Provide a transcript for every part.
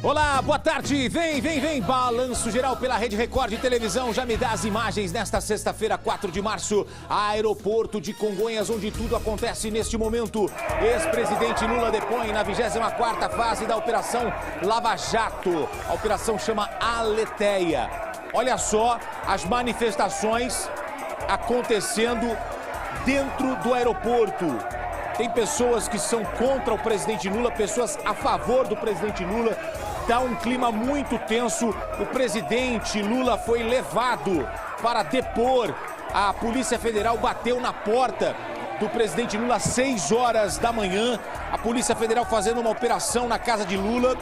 Olá, boa tarde, vem, balanço geral pela Rede Record de televisão, já me dá as imagens nesta sexta-feira, 4 de março, aeroporto de Congonhas, onde tudo acontece neste momento. Ex-presidente Lula depõe na 24ª fase da Operação Lava Jato, a operação chama Aletheia. Olha só as manifestações acontecendo dentro do aeroporto. Tem pessoas que são contra o presidente Lula, pessoas a favor do presidente Lula. Dá um clima muito tenso. O presidente Lula foi levado para depor. A Polícia Federal bateu na porta do presidente Lula às 6 horas da manhã. A Polícia Federal fazendo uma operação na casa de Lula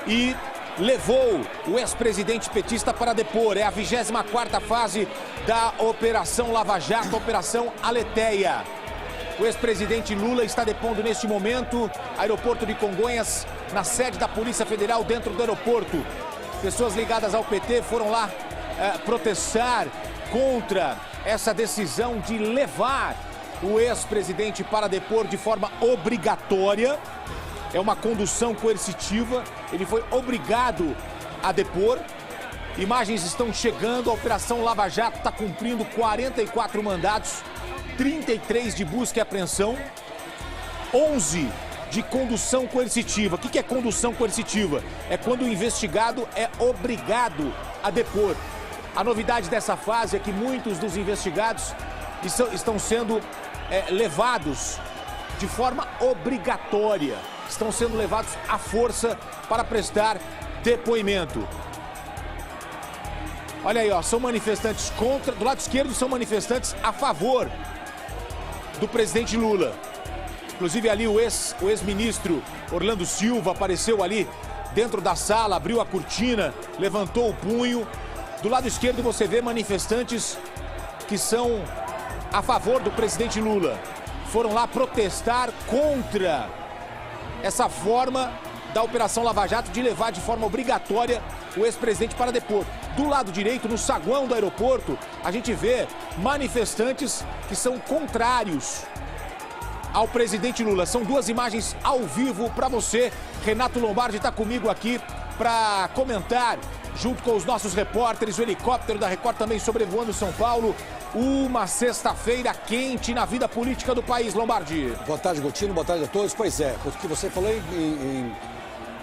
e levou o ex-presidente petista para depor. É a 24ª fase da Operação Lava Jato, Operação Aletheia. O ex-presidente Lula está depondo neste momento, aeroporto de Congonhas, na sede da Polícia Federal, dentro do aeroporto. Pessoas ligadas ao PT foram lá protestar contra essa decisão de levar o ex-presidente para depor de forma obrigatória. É uma condução coercitiva, ele foi obrigado a depor. Imagens estão chegando, a Operação Lava Jato está cumprindo 44 mandados. 33 de busca e apreensão, 11 de condução coercitiva. O que é condução coercitiva? É quando o investigado é obrigado a depor. A novidade dessa fase é que muitos dos investigados estão sendo levados de forma obrigatória. Estão sendo levados à força para prestar depoimento. Olha aí, ó, são manifestantes contra, do lado esquerdo são manifestantes a favor do presidente Lula. Inclusive ali o ex-ministro Orlando Silva apareceu ali dentro da sala, abriu a cortina, levantou o punho. Do lado esquerdo você vê manifestantes que são a favor do presidente Lula. Foram lá protestar contra essa forma da Operação Lava Jato de levar de forma obrigatória o ex-presidente para depor. Do lado direito, no saguão do aeroporto, a gente vê manifestantes que são contrários ao presidente Lula. São duas imagens ao vivo para você. Renato Lombardi está comigo aqui para comentar, junto com os nossos repórteres, o helicóptero da Record também sobrevoando São Paulo. Uma sexta-feira quente na vida política do país, Lombardi. Boa tarde, Gotino. Boa tarde a todos. Pois é, porque você falou em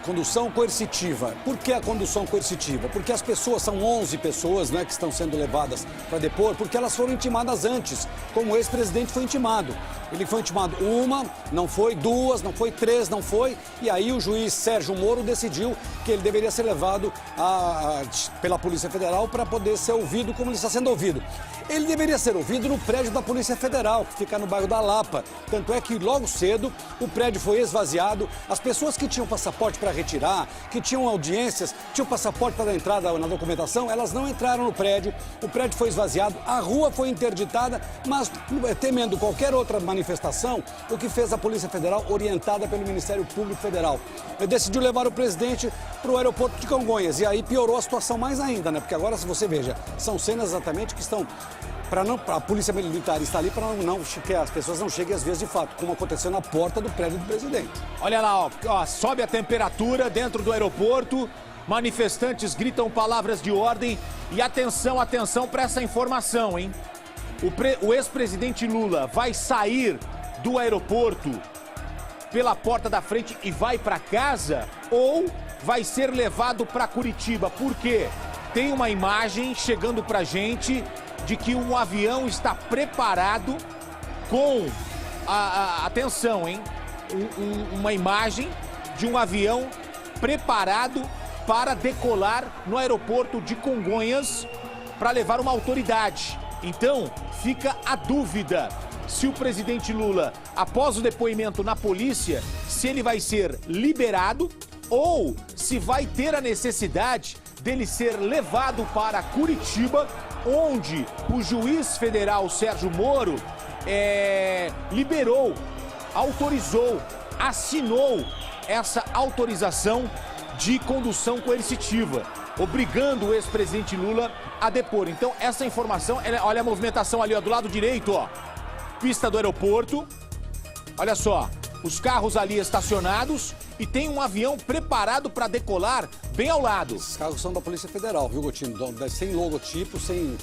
condução coercitiva. Por que a condução coercitiva? Porque as pessoas, são 11 pessoas, né, que estão sendo levadas para depor, porque elas foram intimadas antes, como o ex-presidente foi intimado. Ele foi intimado uma, não foi, duas, não foi, três, não foi, e aí o juiz Sérgio Moro decidiu que ele deveria ser levado pela Polícia Federal para poder ser ouvido como ele está sendo ouvido. Ele deveria ser ouvido no prédio da Polícia Federal, que fica no bairro da Lapa. Tanto é que logo cedo o prédio foi esvaziado, as pessoas que tinham passaporte para retirar, que tinham audiências, tinham passaporte para dar entrada na documentação, elas não entraram no prédio, o prédio foi esvaziado, a rua foi interditada, mas temendo qualquer outra manifestação, o que fez a Polícia Federal, orientada pelo Ministério Público Federal, decidiu levar o presidente para o aeroporto de Congonhas, e aí piorou a situação mais ainda, né? Porque agora, se você veja, são cenas exatamente que estão a Polícia Militar está ali para que as pessoas não cheguem às vias de fato, como aconteceu na porta do prédio do presidente. Olha lá, ó, sobe a temperatura dentro do aeroporto, manifestantes gritam palavras de ordem e atenção para essa informação, hein? O ex-presidente Lula vai sair do aeroporto pela porta da frente e vai para casa ou vai ser levado para Curitiba? Por quê? Tem uma imagem chegando pra gente de que um avião está preparado com, atenção, hein? Uma imagem de um avião preparado para decolar no aeroporto de Congonhas para levar uma autoridade. Então, fica a dúvida se o presidente Lula, após o depoimento na polícia, se ele vai ser liberado ou se vai ter a necessidade dele ser levado para Curitiba, onde o juiz federal Sérgio Moro liberou, autorizou, assinou essa autorização de condução coercitiva, obrigando o ex-presidente Lula a depor. Então, essa informação, olha a movimentação ali, ó, do lado direito, ó, pista do aeroporto. Olha só, os carros ali estacionados e tem um avião preparado para decolar bem ao lado. Esses carros são da Polícia Federal, viu, Gotino? Sem logotipo, sem...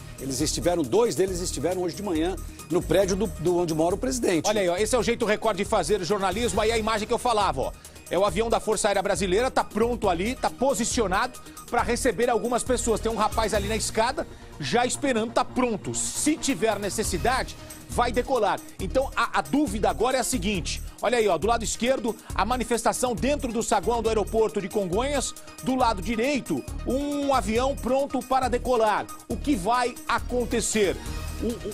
Dois deles estiveram hoje de manhã no prédio onde mora o presidente. Olha aí, ó, esse é o jeito Record de fazer jornalismo, aí a imagem que eu falava, ó. É o avião da Força Aérea Brasileira, tá pronto ali, tá posicionado para receber algumas pessoas. Tem um rapaz ali na escada, já esperando, tá pronto. Se tiver necessidade, vai decolar. Então, a dúvida agora é a seguinte. Olha aí, ó, do lado esquerdo, a manifestação dentro do saguão do aeroporto de Congonhas. Do lado direito, um avião pronto para decolar. O que vai acontecer?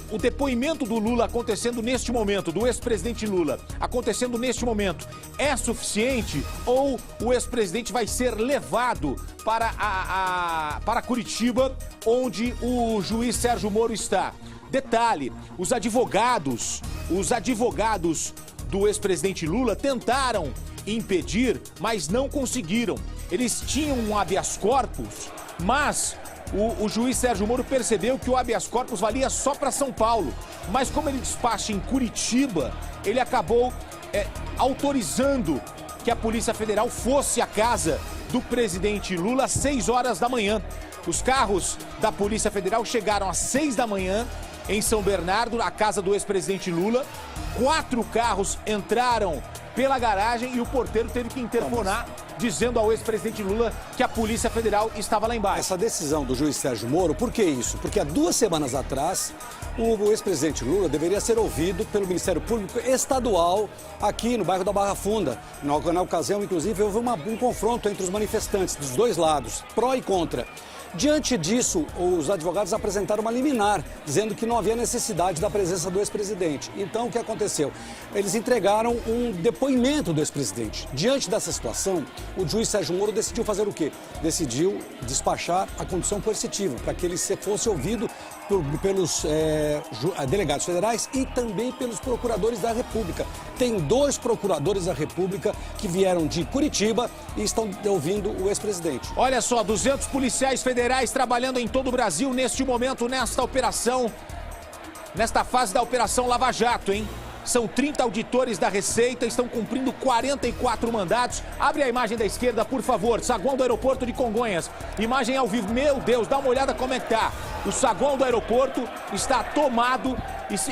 O depoimento do Lula acontecendo neste momento, do ex-presidente Lula, acontecendo neste momento, é suficiente ou o ex-presidente vai ser levado para Curitiba, onde o juiz Sérgio Moro está? Detalhe, os advogados do ex-presidente Lula tentaram impedir, mas não conseguiram. Eles tinham um habeas corpus, mas o juiz Sérgio Moro percebeu que o habeas corpus valia só para São Paulo. Mas como ele despacha em Curitiba, ele acabou autorizando que a Polícia Federal fosse à casa do presidente Lula às 6 horas da manhã. Os carros da Polícia Federal chegaram às 6 da manhã em São Bernardo, a casa do ex-presidente Lula. 4 carros entraram pela garagem e o porteiro teve que interfonar, dizendo ao ex-presidente Lula que a Polícia Federal estava lá embaixo. Essa decisão do juiz Sérgio Moro, por que isso? Porque há 2 semanas atrás, o ex-presidente Lula deveria ser ouvido pelo Ministério Público Estadual aqui no bairro da Barra Funda. Na ocasião, inclusive, houve um confronto entre os manifestantes dos dois lados, pró e contra. Diante disso, os advogados apresentaram uma liminar, dizendo que não havia necessidade da presença do ex-presidente. Então, o que aconteceu? Eles entregaram um depoimento do ex-presidente. Diante dessa situação, o juiz Sérgio Moro decidiu fazer o quê? Decidiu despachar a condição coercitiva, para que ele fosse ouvido pelos delegados federais e também pelos procuradores da República. Tem 2 procuradores da República que vieram de Curitiba e estão ouvindo o ex-presidente. Olha só, 200 policiais federais trabalhando em todo o Brasil neste momento, nesta operação, nesta fase da Operação Lava Jato, hein? São 30 auditores da Receita, estão cumprindo 44 mandados. Abre a imagem da esquerda, por favor. Saguão do aeroporto de Congonhas. Imagem ao vivo. Meu Deus, dá uma olhada como é que tá. O saguão do aeroporto está tomado.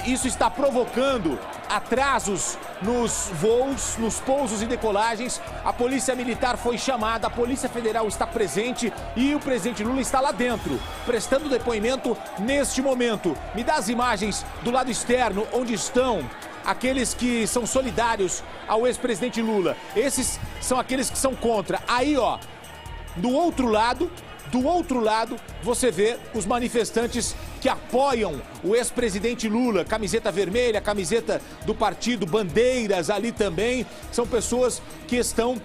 Isso está provocando atrasos nos voos, nos pousos e decolagens. A Polícia Militar foi chamada, a Polícia Federal está presente e o presidente Lula está lá dentro, prestando depoimento neste momento. Me dá as imagens do lado externo, onde estão aqueles que são solidários ao ex-presidente Lula. Esses são aqueles que são contra. Aí, ó, do outro lado, você vê os manifestantes que apoiam o ex-presidente Lula. Camiseta vermelha, camiseta do partido, bandeiras ali também. São pessoas que estão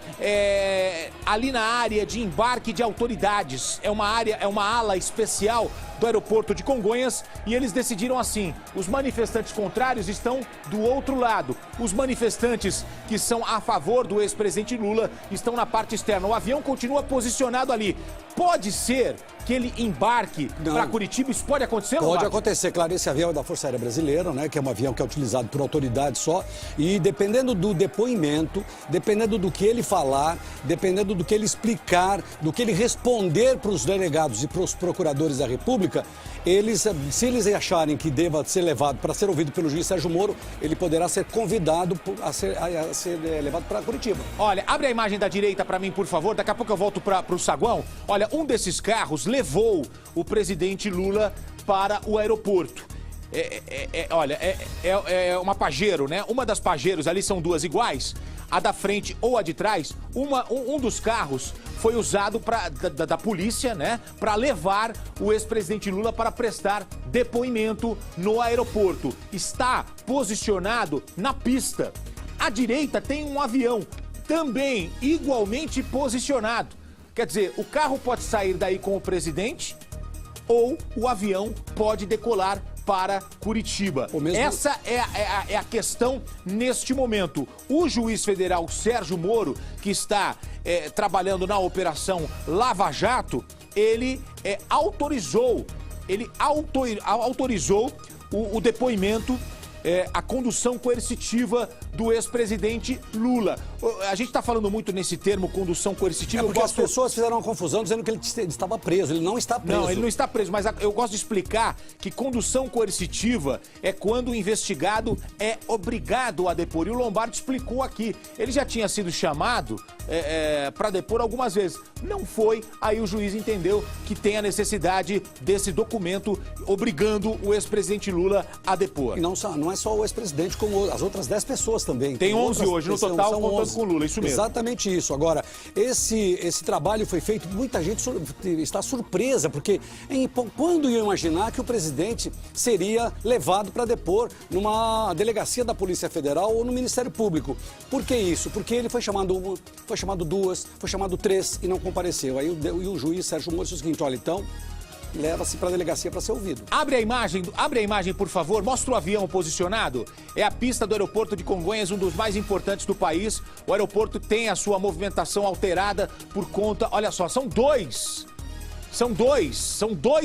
ali na área de embarque de autoridades. É uma ala especial do aeroporto de Congonhas e eles decidiram assim. Os manifestantes contrários estão do outro lado. Os manifestantes que são a favor do ex-presidente Lula estão na parte externa. O avião continua posicionado ali. Pode ser que ele embarque para Curitiba? Isso pode acontecer? Pode acontecer, claro. Esse avião é da Força Aérea Brasileira, né? Que é um avião que é utilizado por autoridade só. E dependendo do depoimento, dependendo do que ele falar, dependendo do que ele explicar, do que ele responder para os delegados e para os procuradores da República, se eles acharem que deva ser levado para ser ouvido pelo juiz Sérgio Moro, ele poderá ser convidado a ser levado para Curitiba. Olha, abre a imagem da direita para mim, por favor. Daqui a pouco eu volto para o saguão. Olha, um desses carros levou o presidente Lula para o aeroporto. Olha, é uma Pajero, né? Uma das Pajeros ali são 2 iguais. A da frente ou a de trás, um dos carros foi usado da polícia, né, para levar o ex-presidente Lula para prestar depoimento no aeroporto. Está posicionado na pista. À direita tem um avião, também igualmente posicionado. Quer dizer, o carro pode sair daí com o presidente ou o avião pode decolar para Curitiba. Essa é a questão neste momento. O juiz federal Sérgio Moro, que está trabalhando na Operação Lava Jato, ele autorizou o depoimento, a condução coercitiva do ex-presidente Lula. A gente está falando muito nesse termo condução coercitiva. Porque as pessoas fizeram uma confusão dizendo que ele estava preso. Ele não está preso. Não, ele não está preso, mas eu gosto de explicar que condução coercitiva é quando o investigado é obrigado a depor. E o Lombardi explicou aqui. Ele já tinha sido chamado para depor algumas vezes. Não foi, aí o juiz entendeu que tem a necessidade desse documento obrigando o ex-presidente Lula a depor. E não é só o ex-presidente, como as outras 10 pessoas também. Tem 11 hoje no total, contando 11. com o Lula, isso mesmo. Exatamente isso. Agora, esse trabalho foi feito, muita gente está surpresa, porque quando ia imaginar que o presidente seria levado para depor numa delegacia da Polícia Federal ou no Ministério Público? Por que isso? Porque ele foi chamado uma, foi chamado duas, foi chamado 3 e não compareceu. Aí o juiz Sérgio Moro disse o seguinte: olha, então leva-se para a delegacia para ser ouvido. Abre a imagem, por favor. Mostra o avião posicionado. É a pista do aeroporto de Congonhas, um dos mais importantes do país. O aeroporto tem a sua movimentação alterada por conta... Olha só, são dois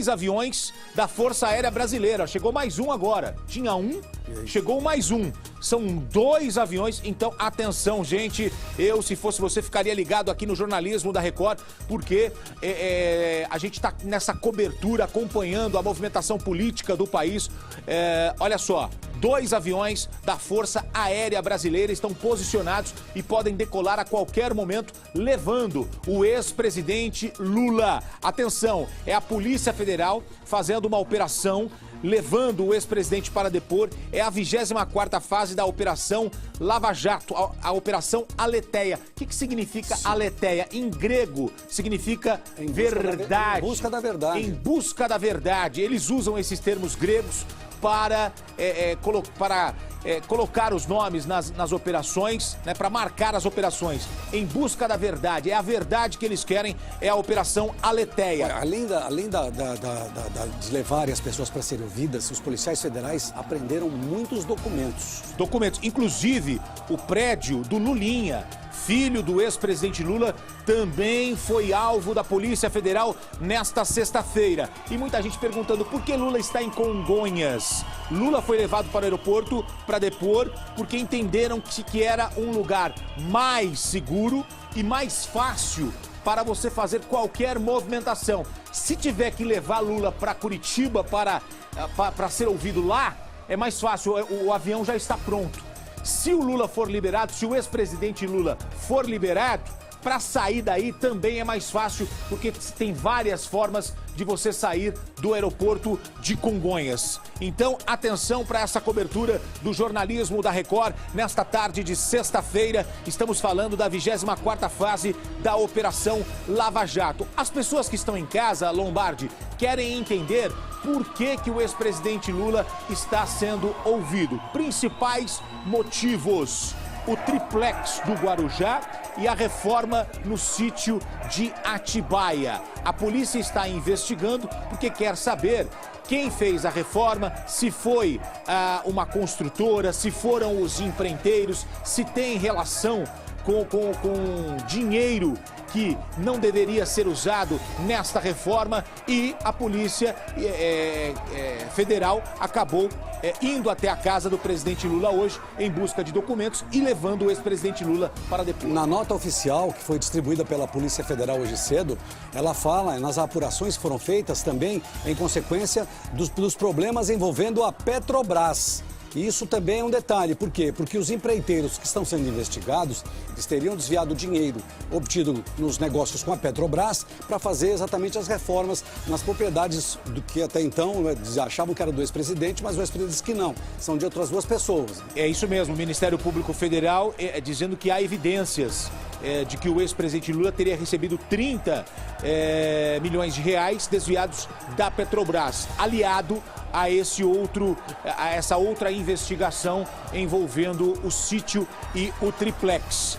aviões da Força Aérea Brasileira. Chegou mais um agora. Tinha um, chegou mais um. São 2 aviões, então atenção, gente. Eu, se fosse você, ficaria ligado aqui no jornalismo da Record, porque a gente está nessa cobertura, acompanhando a movimentação política do país. Olha só, 2 aviões da Força Aérea Brasileira estão posicionados e podem decolar a qualquer momento, levando o ex-presidente Lula. Atenção, é a Polícia Federal fazendo uma operação, levando o ex-presidente para depor. É a 24ª fase da Operação Lava Jato, a Operação Aletheia. O que significa Aletheia? Em grego, significa verdade. Em busca da verdade. Em busca da verdade. Eles usam esses termos gregos para colocar os nomes nas operações, né, para marcar as operações. Em busca da verdade. É a verdade que eles querem, é a Operação Aletheia. Além de levarem as pessoas para serem ouvidas, os policiais federais apreenderam muitos documentos. Inclusive o prédio do Lulinha, filho do ex-presidente Lula, também foi alvo da Polícia Federal nesta sexta-feira. E muita gente perguntando por que Lula está em Congonhas. Lula foi levado para o aeroporto para depor porque entenderam que era um lugar mais seguro e mais fácil para você fazer qualquer movimentação. Se tiver que levar Lula para Curitiba para ser ouvido lá, é mais fácil, o avião já está pronto. Se o Lula for liberado, se o ex-presidente Lula for liberado, para sair daí também é mais fácil, porque tem várias formas de você sair do aeroporto de Congonhas. Então, atenção para essa cobertura do jornalismo da Record. Nesta tarde de sexta-feira, estamos falando da 24ª fase da Operação Lava Jato. As pessoas que estão em casa, Lombardi, querem entender por que o ex-presidente Lula está sendo ouvido. Principais motivos: o triplex do Guarujá e a reforma no sítio de Atibaia. A polícia está investigando porque quer saber quem fez a reforma, se foi uma construtora, se foram os empreiteiros, se tem relação com dinheiro que não deveria ser usado nesta reforma. E a Polícia Federal acabou indo até a casa do presidente Lula hoje em busca de documentos e levando o ex-presidente Lula para depor. Na nota oficial que foi distribuída pela Polícia Federal hoje cedo, ela fala nas apurações que foram feitas também em consequência dos problemas envolvendo a Petrobras. E isso também é um detalhe. Por quê? Porque os empreiteiros que estão sendo investigados, eles teriam desviado dinheiro obtido nos negócios com a Petrobras para fazer exatamente as reformas nas propriedades do que até então achavam que era do ex-presidente, mas o ex-presidente disse que não, são de outras 2 pessoas. É isso mesmo, o Ministério Público Federal dizendo que há evidências de que o ex-presidente Lula teria recebido 30 milhões de reais desviados da Petrobras, aliado a essa outra investigação envolvendo o sítio e o triplex.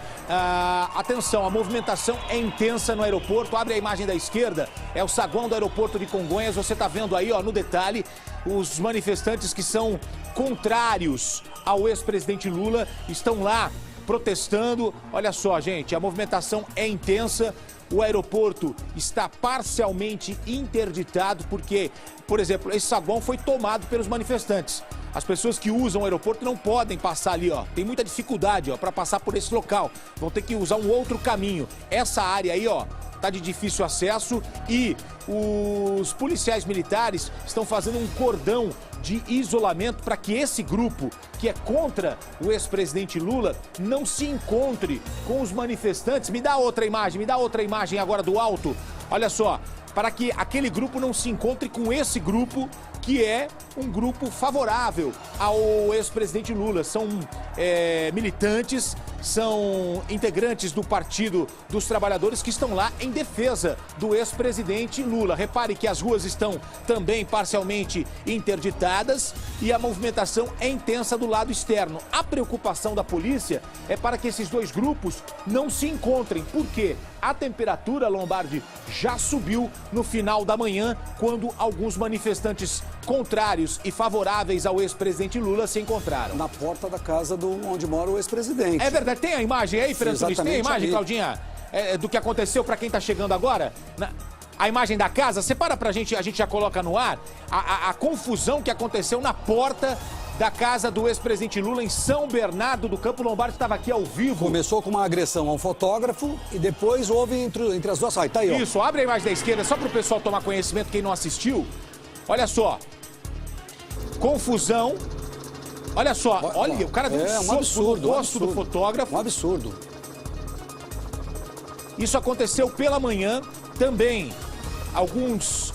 Atenção, a movimentação é intensa no aeroporto. Abre a imagem da esquerda, é o saguão do aeroporto de Congonhas. Você está vendo aí, ó, no detalhe, os manifestantes que são contrários ao ex-presidente Lula estão lá protestando. Olha só, gente, a movimentação é intensa. O aeroporto está parcialmente interditado porque, por exemplo, esse saguão foi tomado pelos manifestantes. As pessoas que usam o aeroporto não podem passar ali, ó. Tem muita dificuldade, ó, para passar por esse local. Vão ter que usar um outro caminho. Essa área aí, ó, tá de difícil acesso e os policiais militares estão fazendo um cordão de isolamento para que esse grupo, que é contra o ex-presidente Lula, não se encontre com os manifestantes. Me dá outra imagem agora do alto. Olha só, para que aquele grupo não se encontre com esse grupo, que é um grupo favorável ao ex-presidente Lula. São militantes, são integrantes do Partido dos Trabalhadores que estão lá em defesa do ex-presidente Lula. Repare que as ruas estão também parcialmente interditadas e a movimentação é intensa do lado externo. A preocupação da polícia é para que esses dois grupos não se encontrem. Por quê? A temperatura, Lombardi, já subiu no final da manhã, quando alguns manifestantes contrários e favoráveis ao ex-presidente Lula se encontraram. Na porta da casa onde mora o ex-presidente. É verdade. Tem a imagem aí, Fernando Tunis? Tem a imagem, ali, Claudinha, do que aconteceu para quem está chegando agora? A imagem da casa, separa pra gente, a gente já coloca no ar, a confusão que aconteceu na porta da casa do ex-presidente Lula em São Bernardo do Campo. Lombardi estava aqui ao vivo. Começou com uma agressão a um fotógrafo e depois houve entre as duas... Ah, tá aí, ó. Isso, abre a imagem da esquerda só para o pessoal tomar conhecimento, quem não assistiu. Olha só. Confusão. Olha só, olha, o cara deu um soco no rosto do fotógrafo. Um absurdo. Isso aconteceu pela manhã. Também alguns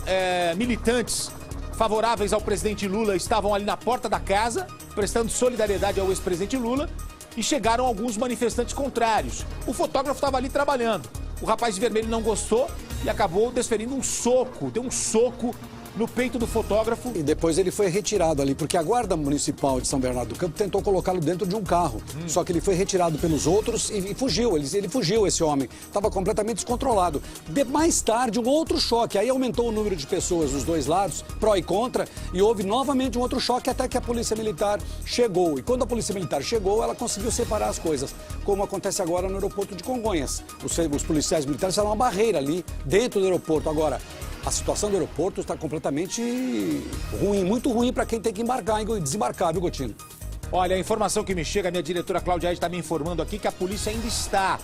militantes favoráveis ao presidente Lula estavam ali na porta da casa, prestando solidariedade ao ex-presidente Lula, e chegaram alguns manifestantes contrários. O fotógrafo estava ali trabalhando. O rapaz de vermelho não gostou e acabou desferindo um soco, deu um soco no peito do fotógrafo. E depois ele foi retirado ali, porque a Guarda Municipal de São Bernardo do Campo tentou colocá-lo dentro de um carro. Só que ele foi retirado pelos outros e fugiu. Ele fugiu, esse homem. Estava completamente descontrolado. Mais tarde, um outro choque. Aí aumentou o número de pessoas dos dois lados, pró e contra, e houve novamente um outro choque até que a Polícia Militar chegou. E quando a Polícia Militar chegou, ela conseguiu separar as coisas, como acontece agora no aeroporto de Congonhas. Os policiais militares fizeram uma barreira ali dentro do aeroporto. Agora, a situação do aeroporto está completamente ruim, muito ruim para quem tem que embarcar e desembarcar, viu, Gotino? Olha, a informação que me chega, a minha diretora Cláudia Aide está me informando aqui que a polícia ainda está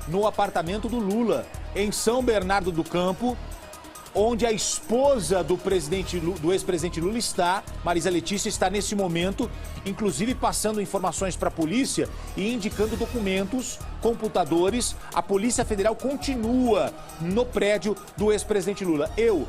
no apartamento do Lula, em São Bernardo do Campo, onde a esposa do ex-presidente Lula está, Marisa Letícia, está nesse momento, inclusive passando informações para a polícia e indicando documentos, computadores. A Polícia Federal continua no prédio do ex-presidente Lula. Eu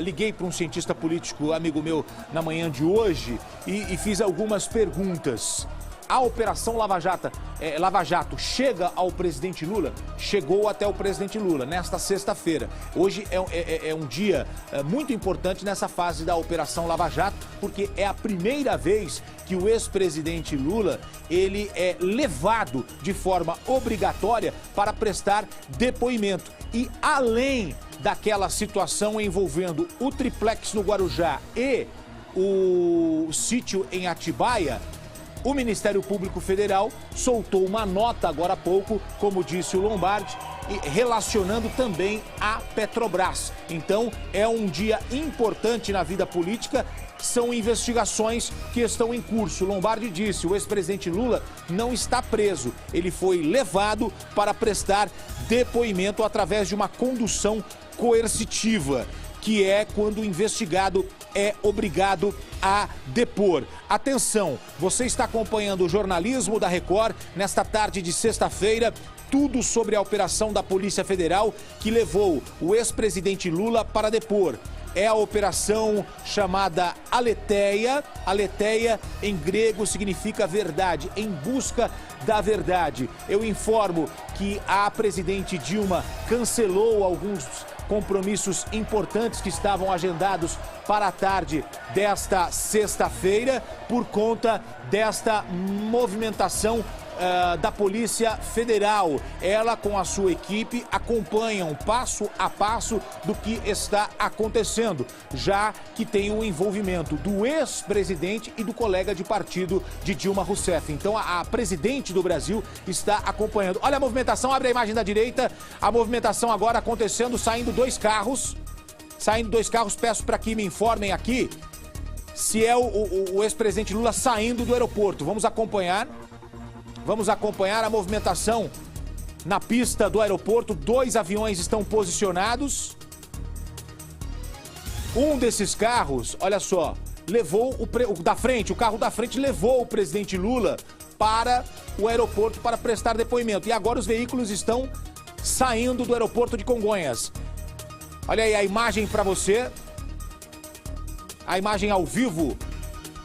liguei para um cientista político, amigo meu, na manhã de hoje e fiz algumas perguntas. A Operação Lava Jato chega ao presidente Lula? Chegou até o presidente Lula nesta sexta-feira. Hoje é um dia muito importante nessa fase da Operação Lava Jato, porque é a primeira vez que o ex-presidente Lula ele é levado de forma obrigatória para prestar depoimento. E além daquela situação envolvendo o triplex no Guarujá e o sítio em Atibaia, o Ministério Público Federal soltou uma nota agora há pouco, como disse o Lombardi, relacionando também a Petrobras. Então, é um dia importante na vida política, são investigações que estão em curso. Lombardi disse, o ex-presidente Lula não está preso, ele foi levado para prestar depoimento através de uma condução coercitiva, que é quando o investigado é obrigado a depor. Atenção, você está acompanhando o jornalismo da Record nesta tarde de sexta-feira, tudo sobre a operação da Polícia Federal que levou o ex-presidente Lula para depor. É a operação chamada Aletheia. Aletheia, em grego, significa verdade, em busca da verdade. Eu informo que a presidente Dilma cancelou alguns compromissos importantes que estavam agendados para a tarde desta sexta-feira por conta desta movimentação da Polícia Federal. Ela, com a sua equipe, acompanham passo a passo do que está acontecendo, já que tem o envolvimento do ex-presidente e do colega de partido de Dilma Rousseff. Então, a presidente do Brasil está acompanhando. Olha a movimentação, abre a imagem da direita. A movimentação agora acontecendo, saindo dois carros. Peço para que me informem aqui se é o ex-presidente Lula saindo do aeroporto. Vamos acompanhar a movimentação na pista do aeroporto. 2 aviões estão posicionados. Um desses carros, olha só, levou o carro da frente levou o presidente Lula para o aeroporto para prestar depoimento. E agora os veículos estão saindo do aeroporto de Congonhas. Olha aí a imagem para você. A imagem ao vivo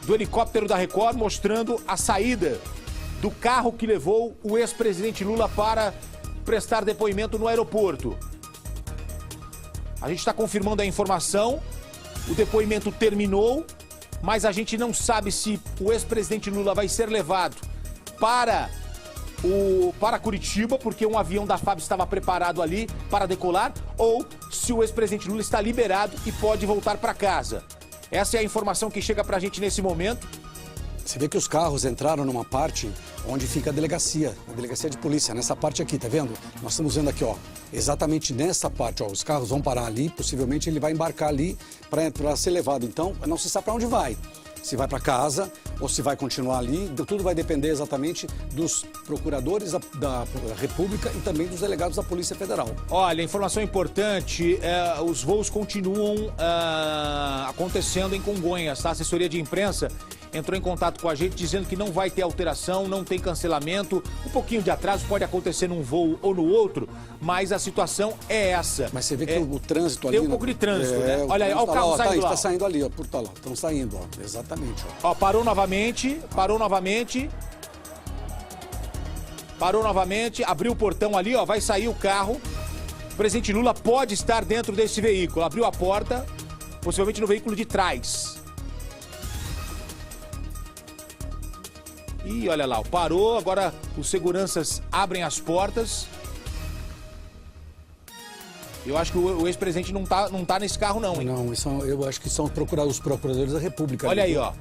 do helicóptero da Record mostrando a saída do carro que levou o ex-presidente Lula para prestar depoimento no aeroporto. A gente está confirmando a informação. O depoimento terminou, mas a gente não sabe se o ex-presidente Lula vai ser levado para Curitiba, porque um avião da FAB estava preparado ali para decolar, ou se o ex-presidente Lula está liberado e pode voltar para casa. Essa é a informação que chega pra gente nesse momento. Você vê que os carros entraram numa parte onde fica a delegacia de polícia, nessa parte aqui, tá vendo? Nós estamos vendo aqui, ó, exatamente nessa parte, ó, os carros vão parar ali, possivelmente ele vai embarcar ali para ser levado. Então, não se sabe para onde vai. Se vai para casa ou se vai continuar ali, tudo vai depender exatamente dos procuradores da República e também dos delegados da Polícia Federal. Olha, informação importante, os voos continuam acontecendo em Congonhas, tá? A assessoria de imprensa entrou em contato com a gente dizendo que não vai ter alteração, não tem cancelamento. Um pouquinho de atraso pode acontecer num voo ou no outro, mas a situação é essa. Mas você vê que o trânsito ali... Tem um pouco de trânsito, né? Olha aí, olha o carro saindo lá. Está saindo ali, ó, por tá lá. Estão saindo, ó. Exatamente, ó. Ó, parou novamente, abriu o portão ali, ó, vai sair o carro. O presidente Lula pode estar dentro desse veículo. Abriu a porta, possivelmente no veículo de trás. E olha lá, parou, agora os seguranças abrem as portas. Eu acho que o ex-presidente não tá nesse carro não, hein? Não, eu acho que são os procuradores da República. Olha aí, ó.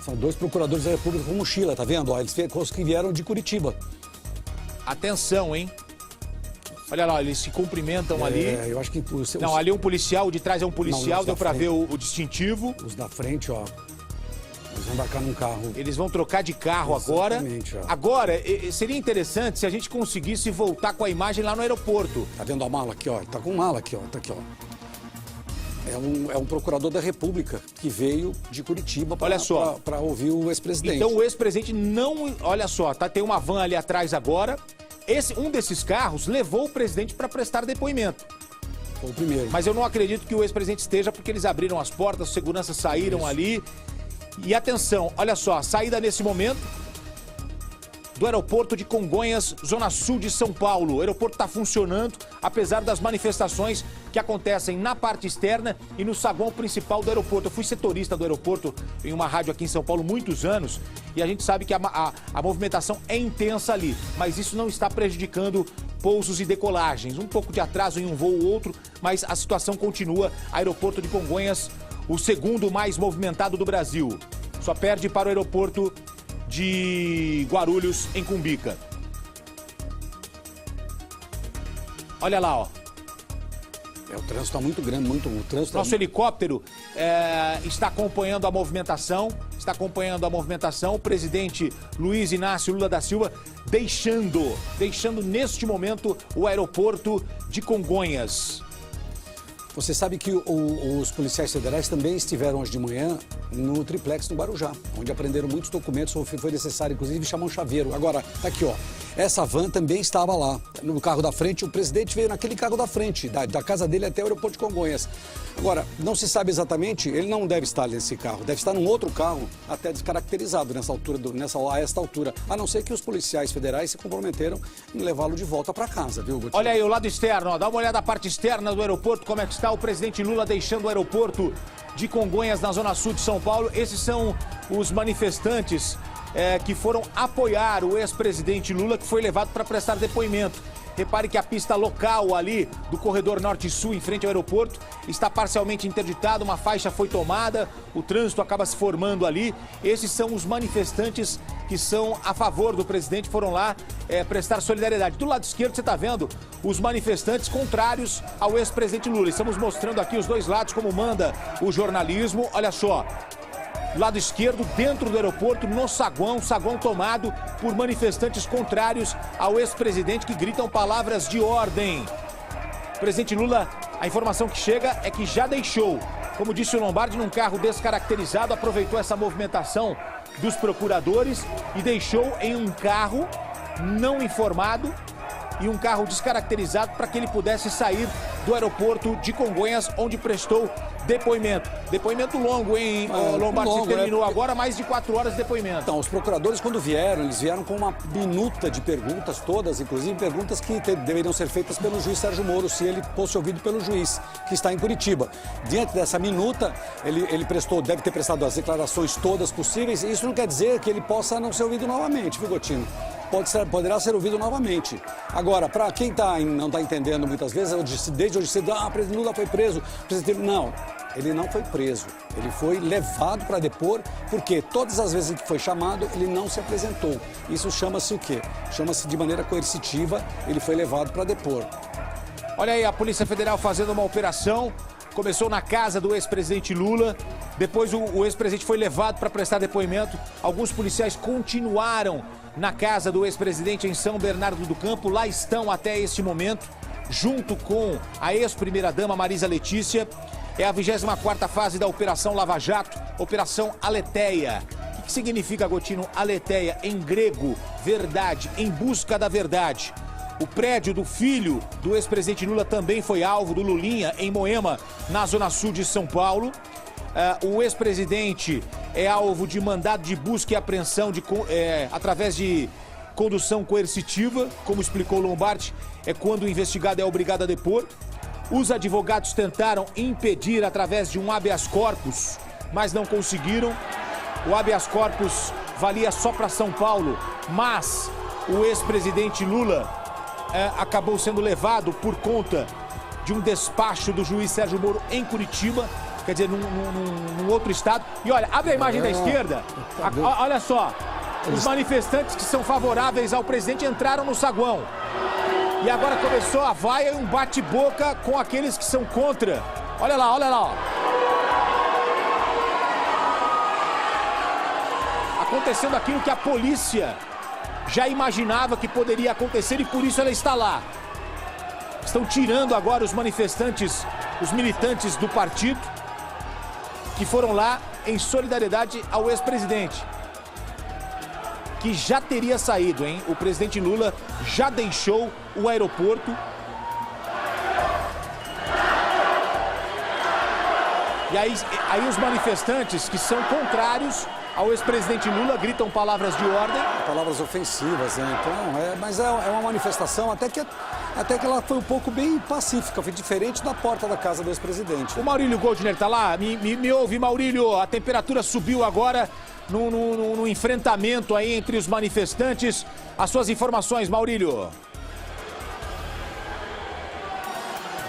São 2 procuradores da República com mochila, tá vendo? Ó, eles que vieram de Curitiba. Atenção, hein? Olha lá, eles se cumprimentam ali. Eu acho que... Não, ali é um policial, o de trás é um policial, deu pra ver o distintivo. Os da frente, ó. Eles vão embarcar num carro. Eles vão trocar de carro agora. Ó. Agora, seria interessante se a gente conseguisse voltar com a imagem lá no aeroporto. Tá vendo a mala aqui, ó? Tá com mala aqui, ó. Tá aqui, ó. É um procurador da República que veio de Curitiba para ouvir o ex-presidente. Então o ex-presidente não... Olha só, tá, tem uma van ali atrás agora. Um desses carros levou o presidente para prestar depoimento. Foi o primeiro. Mas eu não acredito que o ex-presidente esteja, porque eles abriram as portas, os seguranças saíram ali. E atenção, olha só, saída nesse momento do aeroporto de Congonhas, zona sul de São Paulo. O aeroporto está funcionando, apesar das manifestações que acontecem na parte externa e no saguão principal do aeroporto. Eu fui setorista do aeroporto em uma rádio aqui em São Paulo muitos anos e a gente sabe que a movimentação é intensa ali, mas isso não está prejudicando pousos e decolagens. Um pouco de atraso em um voo ou outro, mas a situação continua. Aeroporto de Congonhas, o segundo mais movimentado do Brasil. Só perde para o aeroporto de Guarulhos, em Cumbica. Olha lá, ó. O trânsito está muito grande, Nosso helicóptero está acompanhando a movimentação. O presidente Luiz Inácio Lula da Silva deixando neste momento o aeroporto de Congonhas. Você sabe que os policiais federais também estiveram hoje de manhã no triplex no Guarujá, onde apreenderam muitos documentos, foi necessário inclusive chamar um chaveiro. Agora, tá aqui, ó, essa van também estava lá, no carro da frente, o presidente veio naquele carro da frente, da casa dele até o aeroporto de Congonhas. Agora, não se sabe exatamente, ele não deve estar nesse carro, deve estar num outro carro, até descaracterizado a esta altura, a não ser que os policiais federais se comprometeram em levá-lo de volta para casa, viu, Gutierrez? Olha aí o lado externo, ó, dá uma olhada na parte externa do aeroporto, como é que está o presidente Lula deixando o aeroporto de Congonhas, na zona sul de São Paulo. Esses são os manifestantes que foram apoiar o ex-presidente Lula, que foi levado para prestar depoimento. Repare que a pista local ali do corredor norte-sul, em frente ao aeroporto, está parcialmente interditada, uma faixa foi tomada, o trânsito acaba se formando ali. Esses são os manifestantes que são a favor do presidente, foram lá prestar solidariedade. Do lado esquerdo você está vendo os manifestantes contrários ao ex-presidente Lula. Estamos mostrando aqui os dois lados como manda o jornalismo. Olha só, lado esquerdo, dentro do aeroporto, no saguão tomado por manifestantes contrários ao ex-presidente que gritam palavras de ordem. O presidente Lula, a informação que chega é que já deixou, como disse o Lombardi, num carro descaracterizado, aproveitou essa movimentação dos procuradores e deixou em um carro não informado e um carro descaracterizado para que ele pudesse sair do aeroporto de Congonhas, onde prestou depoimento. Depoimento longo, hein, Lombardi? Longo, terminou agora mais de 4 horas de depoimento. Então, os procuradores, quando vieram, eles vieram com uma minuta de perguntas, todas, inclusive perguntas que deveriam ser feitas pelo juiz Sérgio Moro, se ele fosse ouvido pelo juiz, que está em Curitiba. Diante dessa minuta, ele deve ter prestado as declarações todas possíveis, e isso não quer dizer que ele possa não ser ouvido novamente, viu, Gotino? Poderá ser ouvido novamente. Agora, para quem não está entendendo muitas vezes, desde hoje cedo, o presidente Lula foi preso. Não, ele não foi preso. Ele foi levado para depor, porque todas as vezes que foi chamado, ele não se apresentou. Isso chama-se o quê? Chama-se de maneira coercitiva, ele foi levado para depor. Olha aí, a Polícia Federal fazendo uma operação. Começou na casa do ex-presidente Lula. Depois o ex-presidente foi levado para prestar depoimento. Alguns policiais continuaram na casa do ex-presidente em São Bernardo do Campo. Lá estão até este momento, junto com a ex-primeira-dama Marisa Letícia. É a 24ª fase da Operação Lava Jato, Operação Aletheia. O que significa, Gotino, Aletheia? Em grego, verdade, em busca da verdade. O prédio do filho do ex-presidente Lula também foi alvo do Lulinha, em Moema, na zona sul de São Paulo. O ex-presidente é alvo de mandado de busca e apreensão através de condução coercitiva, como explicou Lombardi, é quando o investigado é obrigado a depor. Os advogados tentaram impedir através de um habeas corpus, mas não conseguiram. O habeas corpus valia só para São Paulo, mas o ex-presidente Lula acabou sendo levado por conta de um despacho do juiz Sérgio Moro em Curitiba, quer dizer, num outro estado. E olha, abre a imagem da esquerda, olha só, os manifestantes que são favoráveis ao presidente entraram no saguão. E agora começou a vaia e um bate-boca com aqueles que são contra. Olha lá, ó. Acontecendo aquilo que a polícia já imaginava que poderia acontecer e por isso ela está lá. Estão tirando agora os manifestantes, os militantes do partido, que foram lá em solidariedade ao ex-presidente, que já teria saído, hein? O presidente Lula já deixou o aeroporto. E aí os manifestantes que são contrários ao ex-presidente Lula gritam palavras de ordem. Palavras ofensivas, né? Então, mas é uma manifestação até que ela foi um pouco bem pacífica, foi diferente da porta da casa do ex-presidente. O Maurílio Goldner tá lá? Me ouve, Maurílio, a temperatura subiu agora no enfrentamento aí entre os manifestantes. As suas informações, Maurílio.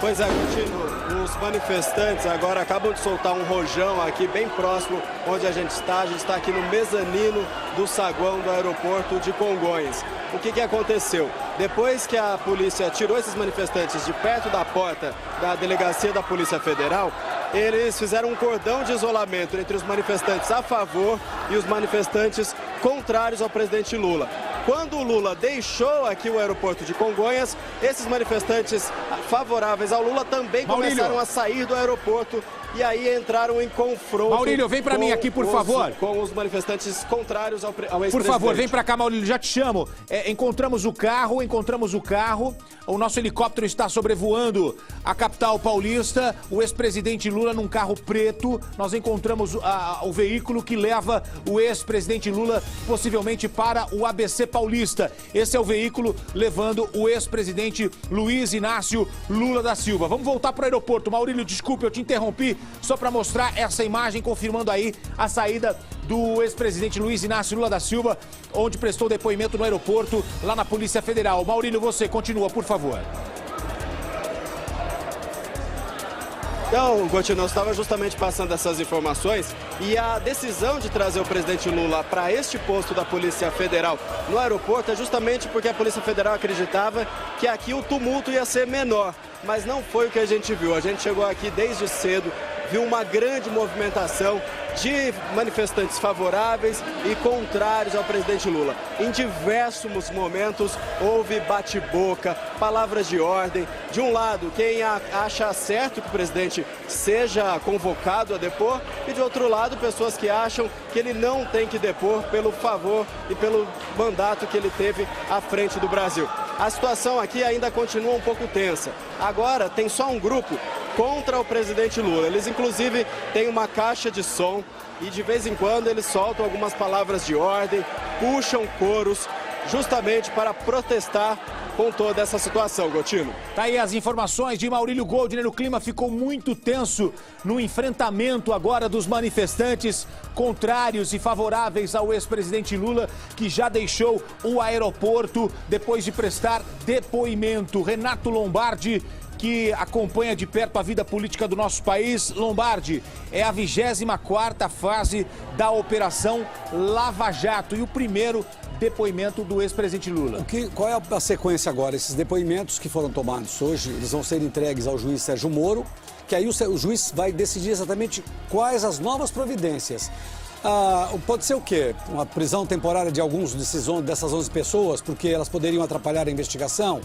Pois é, Gotino, os manifestantes agora acabam de soltar um rojão aqui bem próximo onde a gente está aqui no mezanino do saguão do aeroporto de Congonhas. O que aconteceu? Depois que a polícia tirou esses manifestantes de perto da porta da delegacia da Polícia Federal, eles fizeram um cordão de isolamento entre os manifestantes a favor e os manifestantes contrários ao presidente Lula. Quando o Lula deixou aqui o aeroporto de Congonhas, esses manifestantes favoráveis ao Lula também começaram a sair do aeroporto e aí entraram em confronto. Maurílio, vem pra mim aqui, por favor. Com os manifestantes contrários ao ex-presidente. Por favor, vem pra cá, Maurílio, já te chamo. Encontramos o carro. O nosso helicóptero está sobrevoando a capital paulista. O ex-presidente Lula num carro preto. Nós encontramos o veículo que leva o ex-presidente Lula possivelmente para o ABC Paulista. Esse é o veículo levando o ex-presidente Luiz Inácio Lula da Silva. Vamos voltar para o aeroporto. Maurílio, desculpe, eu te interrompi só para mostrar essa imagem, confirmando aí a saída do ex-presidente Luiz Inácio Lula da Silva, onde prestou depoimento no aeroporto, lá na Polícia Federal. Maurílio, você continua, por favor. Então, Gotino, eu estava justamente passando essas informações e a decisão de trazer o presidente Lula para este posto da Polícia Federal no aeroporto é justamente porque a Polícia Federal acreditava que aqui o tumulto ia ser menor, mas não foi o que a gente viu. A gente chegou aqui desde cedo, viu uma grande movimentação de manifestantes favoráveis e contrários ao presidente Lula. Em diversos momentos houve bate-boca, palavras de ordem. De um lado, quem acha certo que o presidente seja convocado a depor, e de outro lado, pessoas que acham que ele não tem que depor pelo favor e pelo mandato que ele teve à frente do Brasil. A situação aqui ainda continua um pouco tensa. Agora tem só um grupo contra o presidente Lula. Eles, inclusive, têm uma caixa de som e, de vez em quando, eles soltam algumas palavras de ordem, puxam coros, justamente para protestar com toda essa situação, Gotino. Tá aí as informações de Maurílio Goldner. O clima ficou muito tenso no enfrentamento agora dos manifestantes contrários e favoráveis ao ex-presidente Lula, que já deixou o aeroporto depois de prestar depoimento. Renato Lombardi, que acompanha de perto a vida política do nosso país. Lombardi, é a 24ª fase da Operação Lava Jato e o primeiro depoimento do ex-presidente Lula. Qual é a sequência agora? Esses depoimentos que foram tomados hoje, eles vão ser entregues ao juiz Sérgio Moro, que aí o juiz vai decidir exatamente quais as novas providências. Pode ser o quê? Uma prisão temporária de dessas 11 pessoas, porque elas poderiam atrapalhar a investigação?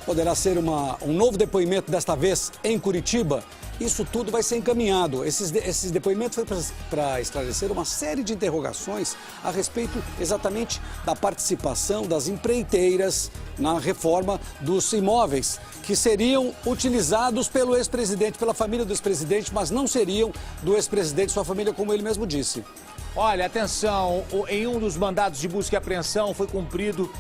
Poderá ser um novo depoimento, desta vez em Curitiba. Isso tudo vai ser encaminhado. Esses depoimentos foi para esclarecer uma série de interrogações a respeito exatamente da participação das empreiteiras na reforma dos imóveis, que seriam utilizados pelo ex-presidente, pela família do ex-presidente, mas não seriam do ex-presidente e sua família, como ele mesmo disse. Olha, atenção, em um dos mandados de busca e apreensão foi cumprido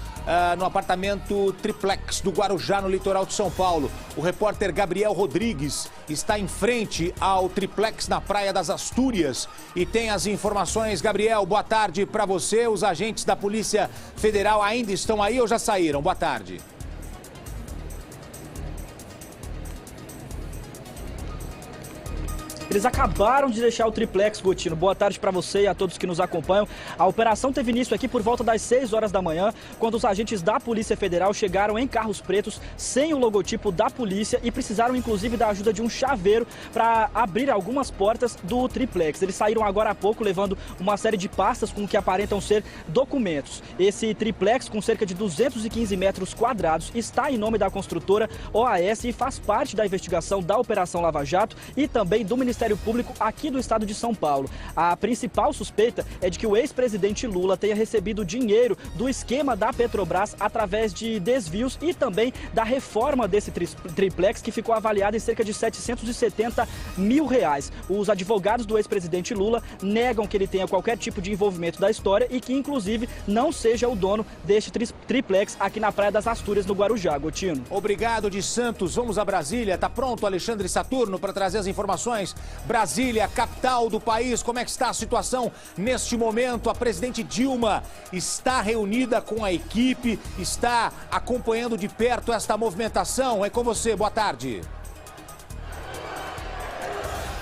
no apartamento triplex do Guarujá, no litoral de São Paulo. O repórter Gabriel Rodrigues está em frente ao triplex na Praia das Astúrias e tem as informações. Gabriel, boa tarde para você. Os agentes da Polícia Federal ainda estão aí ou já saíram? Boa tarde. Eles acabaram de deixar o triplex, Gotino. Boa tarde para você e a todos que nos acompanham. A operação teve início aqui por volta das 6 horas da manhã, quando os agentes da Polícia Federal chegaram em carros pretos, sem o logotipo da polícia, e precisaram inclusive da ajuda de um chaveiro para abrir algumas portas do triplex. Eles saíram agora há pouco levando uma série de pastas com o que aparentam ser documentos. Esse triplex, com cerca de 215 metros quadrados, está em nome da construtora OAS e faz parte da investigação da Operação Lava Jato e também do Ministério Público aqui do estado de São Paulo. A principal suspeita é de que o ex-presidente Lula tenha recebido dinheiro do esquema da Petrobras através de desvios e também da reforma desse triplex, que ficou avaliado em cerca de 770 mil reais. Os advogados do ex-presidente Lula negam que ele tenha qualquer tipo de envolvimento da história e que, inclusive, não seja o dono deste triplex aqui na Praia das Astúrias, no Guarujá. Gotino. Obrigado, de Santos. Vamos a Brasília. Tá pronto Alexandre Saturno para trazer as informações? Brasília, capital do país, como é que está a situação neste momento? A presidente Dilma está reunida com a equipe, está acompanhando de perto esta movimentação. É com você, boa tarde.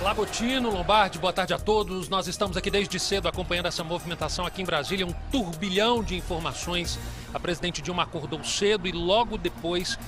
Olá, Gotino, Lombardi, boa tarde a todos. Nós estamos aqui desde cedo acompanhando essa movimentação aqui em Brasília, um turbilhão de informações. A presidente Dilma acordou cedo e logo depois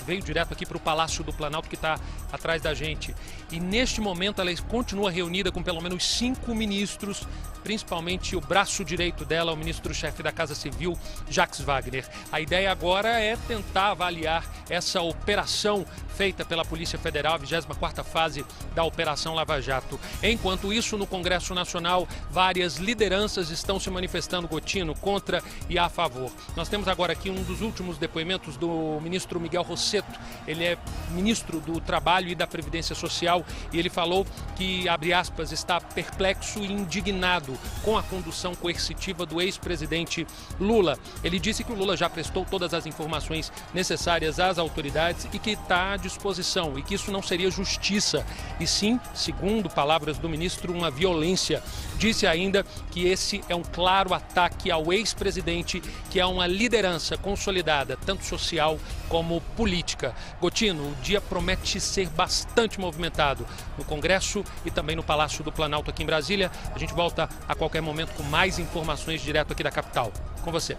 veio direto aqui para o Palácio do Planalto, que está atrás da gente. E neste momento ela continua reunida com pelo menos 5 ministros, principalmente o braço direito dela, o ministro-chefe da Casa Civil, Jacques Wagner. A ideia agora é tentar avaliar essa operação feita pela Polícia Federal, a 24ª fase da Operação Lava Jato. Enquanto isso, no Congresso Nacional, várias lideranças estão se manifestando, Gotino, contra e a favor. Nós temos agora aqui um dos últimos depoimentos do ministro Miguel Rosseto. Ele é ministro do Trabalho e da Previdência Social e ele falou que, abre aspas, está perplexo e indignado com a condução coercitiva do ex-presidente Lula. Ele disse que o Lula já prestou todas as informações necessárias às autoridades e que está à disposição e que isso não seria justiça, e sim, segundo palavras do ministro, uma violência. Disse ainda que esse é um claro ataque ao ex-presidente, que é uma liderança consolidada, tanto social como política. Gotino, o dia promete ser bastante movimentado no Congresso e também no Palácio do Planalto aqui em Brasília. A gente volta a qualquer momento com mais informações direto aqui da capital. Com você.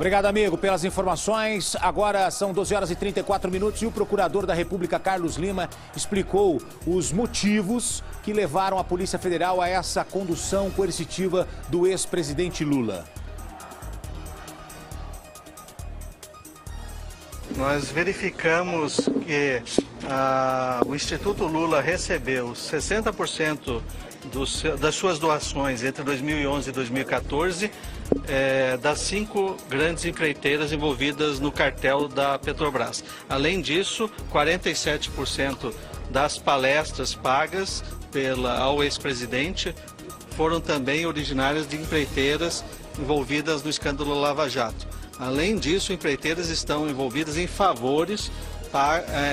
Obrigado, amigo, pelas informações. Agora são 12 horas e 34 minutos e o procurador da República, Carlos Lima, explicou os motivos que levaram a Polícia Federal a essa condução coercitiva do ex-presidente Lula. Nós verificamos que o Instituto Lula recebeu 60% das suas doações entre 2011 e 2014 das 5 grandes empreiteiras envolvidas no cartel da Petrobras. Além disso, 47% das palestras pagas ao ex-presidente foram também originárias de empreiteiras envolvidas no escândalo Lava Jato. Além disso, empreiteiras estão envolvidas em favores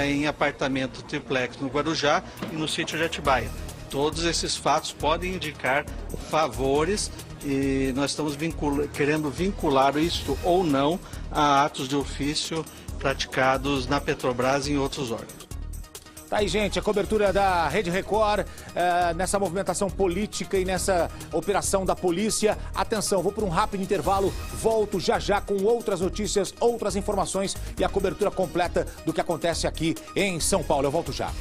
em apartamento triplex no Guarujá e no sítio de Atibaia. Todos esses fatos podem indicar favores e nós estamos querendo vincular isto ou não a atos de ofício praticados na Petrobras e em outros órgãos. Tá aí, gente, a cobertura da Rede Record nessa movimentação política e nessa operação da polícia. Atenção, vou por um rápido intervalo, volto já já com outras notícias, outras informações e a cobertura completa do que acontece aqui em São Paulo. Eu volto já.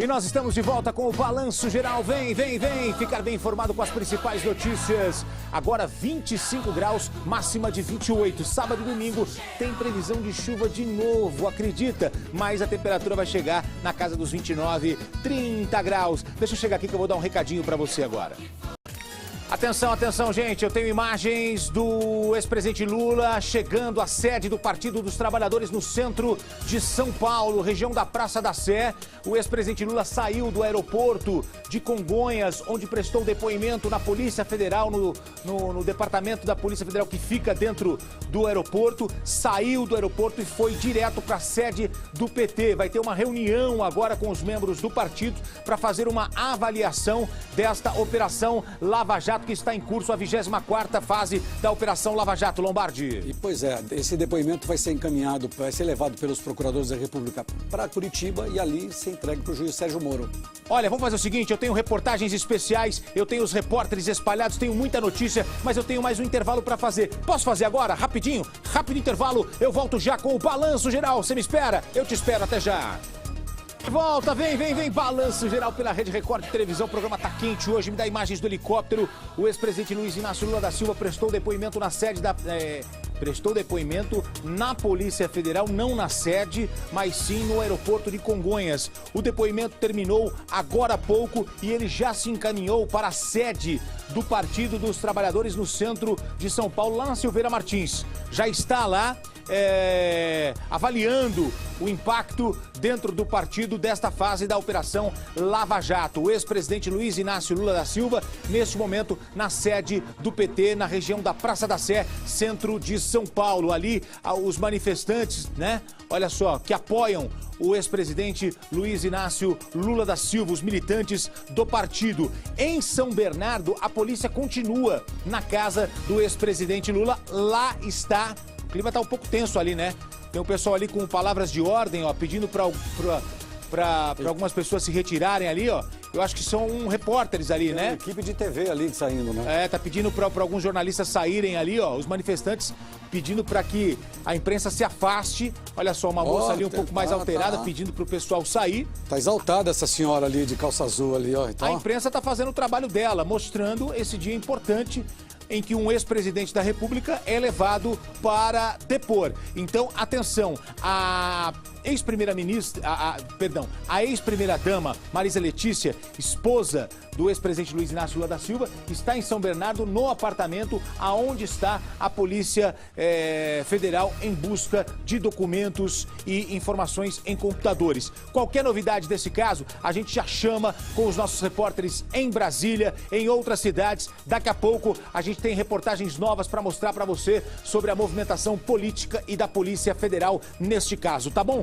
E nós estamos de volta com o Balanço Geral. Vem, vem, vem ficar bem informado com as principais notícias. Agora 25 graus, máxima de 28. Sábado e domingo tem previsão de chuva de novo, acredita? Mas a temperatura vai chegar na casa dos 29, 30 graus. Deixa eu chegar aqui que eu vou dar um recadinho para você agora. Atenção, atenção, gente, eu tenho imagens do ex-presidente Lula chegando à sede do Partido dos Trabalhadores no centro de São Paulo, região da Praça da Sé. O ex-presidente Lula saiu do aeroporto de Congonhas, onde prestou depoimento na Polícia Federal, no departamento da Polícia Federal que fica dentro do aeroporto. Saiu do aeroporto e foi direto para a sede do PT. Vai ter uma reunião agora com os membros do partido para fazer uma avaliação desta Operação Lava Jato, que está em curso, a 24ª fase da Operação Lava Jato. Lombardi. E pois é, esse depoimento vai ser encaminhado, vai ser levado pelos procuradores da República para Curitiba e ali ser entregue para o juiz Sérgio Moro. Olha, vamos fazer o seguinte, eu tenho reportagens especiais, eu tenho os repórteres espalhados, tenho muita notícia, mas eu tenho mais um intervalo para fazer. Posso fazer agora? Rapidinho? Rápido intervalo, eu volto já com o Balanço Geral. Você me espera? Eu te espero, até já. Volta, vem, vem, vem, Balanço Geral pela Rede Record de televisão. O programa tá quente hoje, me dá imagens do helicóptero. O ex-presidente Luiz Inácio Lula da Silva prestou depoimento na sede da... prestou depoimento na Polícia Federal, não na sede, mas sim no aeroporto de Congonhas. O depoimento terminou agora há pouco e ele já se encaminhou para a sede do Partido dos Trabalhadores no centro de São Paulo, lá na Silveira Martins. Já está lá avaliando o impacto dentro do partido desta fase da Operação Lava Jato. O ex-presidente Luiz Inácio Lula da Silva, neste momento, na sede do PT, na região da Praça da Sé, centro de São Paulo. Ali, os manifestantes, né? Olha só, que apoiam o ex-presidente Luiz Inácio Lula da Silva, os militantes do partido. Em São Bernardo, a polícia continua na casa do ex-presidente Lula. Lá está... O clima tá um pouco tenso ali, né? Tem um pessoal ali com palavras de ordem, ó, pedindo para algumas pessoas se retirarem ali, ó. Eu acho que são repórteres ali, né? Equipe de TV ali saindo, né? Tá pedindo para alguns jornalistas saírem ali, ó. Os manifestantes pedindo para que a imprensa se afaste. Olha só, uma moça ali um pouco mais alterada, pedindo para o pessoal sair. Tá exaltada essa senhora ali de calça azul ali, ó. Então... A imprensa tá fazendo o trabalho dela, mostrando esse dia importante em que um ex-presidente da República é levado para depor. Então, atenção, a ex-primeira-ministra, a ex-primeira-dama Marisa Letícia, esposa do ex-presidente Luiz Inácio Lula da Silva, está em São Bernardo, no apartamento aonde está a Polícia Federal em busca de documentos e informações em computadores. Qualquer novidade desse caso, a gente já chama com os nossos repórteres em Brasília, em outras cidades. Daqui a pouco a gente tem reportagens novas para mostrar para você sobre a movimentação política e da Polícia Federal neste caso, tá bom?